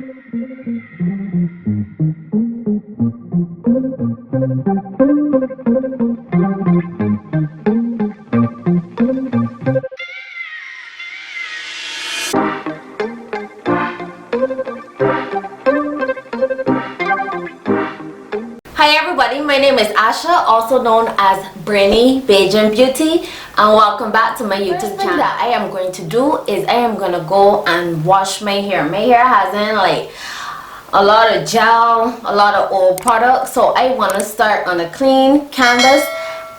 Hi everybody, my name is Asha, also known as Brainy Beijing Beauty, and welcome back to my YouTube channel. That I am going to do is I am going to go and wash my hair. My hair has in like a lot of gel, a lot of old products, so I want to start on a clean canvas.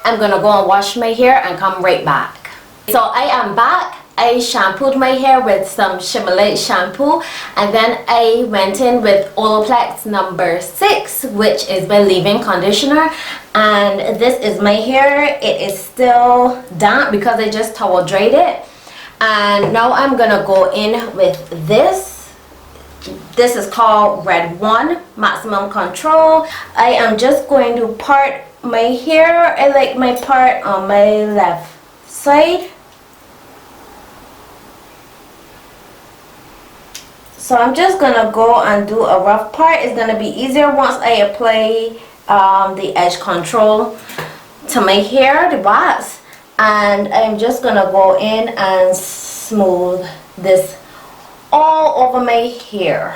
I'm going to go and wash my hair and come right back. So I am back. I shampooed my hair with some Shimmerlite shampoo, and then I went in with Olaplex number 6, which is my leave-in conditioner. And this is my hair. It is still damp because I just towel dried it. And now I'm gonna go in with this. This is called Red 1 Maximum Control. I am just going to part my hair. I like my part on my left side. So I'm just gonna go and do a rough part. It's gonna be easier once I apply the edge control to my hair, the wax, and I'm just gonna go in and smooth this all over my hair.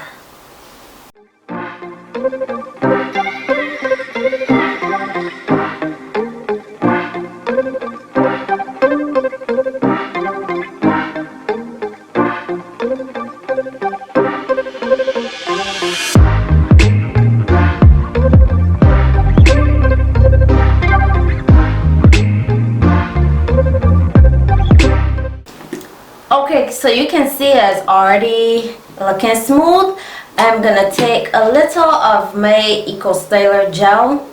Okay, so you can see it's already looking smooth. I'm gonna take a little of my Eco Styler gel.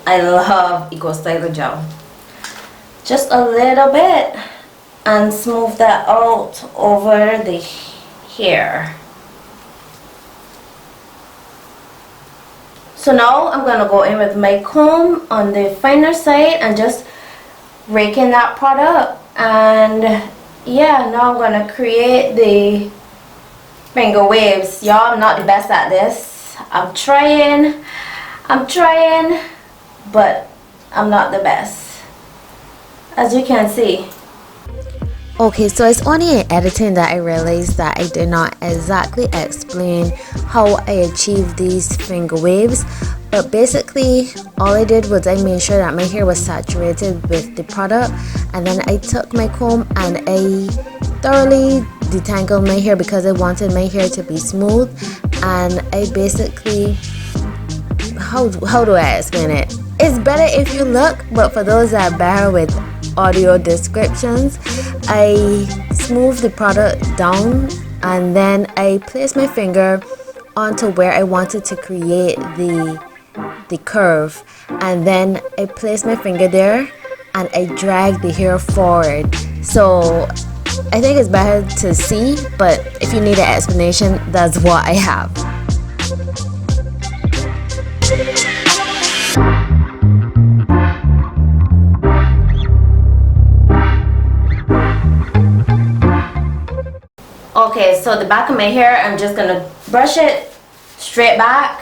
I love Eco Styler gel. Just a little bit and smooth that out over the hair. So now I'm gonna go in with my comb on the finer side and just rake in that product. And yeah, now I'm gonna create the finger waves. Y'all, I'm not the best at this. I'm trying, but I'm not the best, as you can see. Okay, so it's only in editing that I realized that I did not exactly explain how I achieved these finger waves. But basically, all I did was I made sure that my hair was saturated with the product, and then I took my comb and I thoroughly detangled my hair because I wanted my hair to be smooth. And I basically, how do I explain it? It's better if you look, but for those that bear with audio descriptions, I smooth the product down and then I place my finger onto where I wanted to create the curve, and then I place my finger there and I drag the hair forward. So I think it's better to see, but if you need an explanation, that's what I have. Okay, so the back of my hair, I'm just gonna brush it straight back.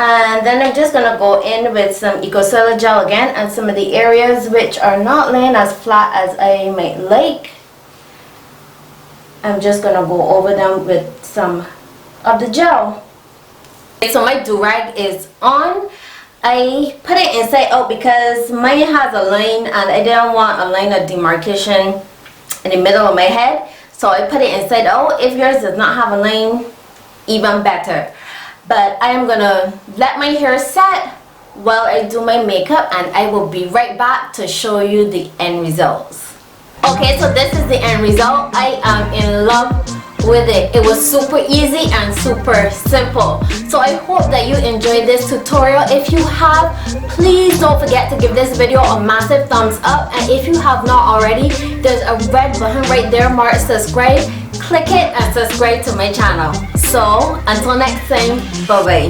And then I'm just gonna go in with some Eco Styler gel again, and some of the areas which are not laying as flat as I might like, I'm just gonna go over them with some of the gel. Okay, so my do-rag is on. I put it inside out because mine has a line and I didn't want a line of demarcation in the middle of my head, so I put it inside out. If yours does not have a line, even better. But I am gonna let my hair set while I do my makeup, and I will be right back to show you the end results. Okay, so this is the end result. I am in love with it. It was super easy and super simple. So I hope that you enjoyed this tutorial. If you have, please don't forget to give this video a massive thumbs up, and if you have not already, there's a red button right there marked subscribe. Click it and subscribe to my channel. So until next time, bye bye.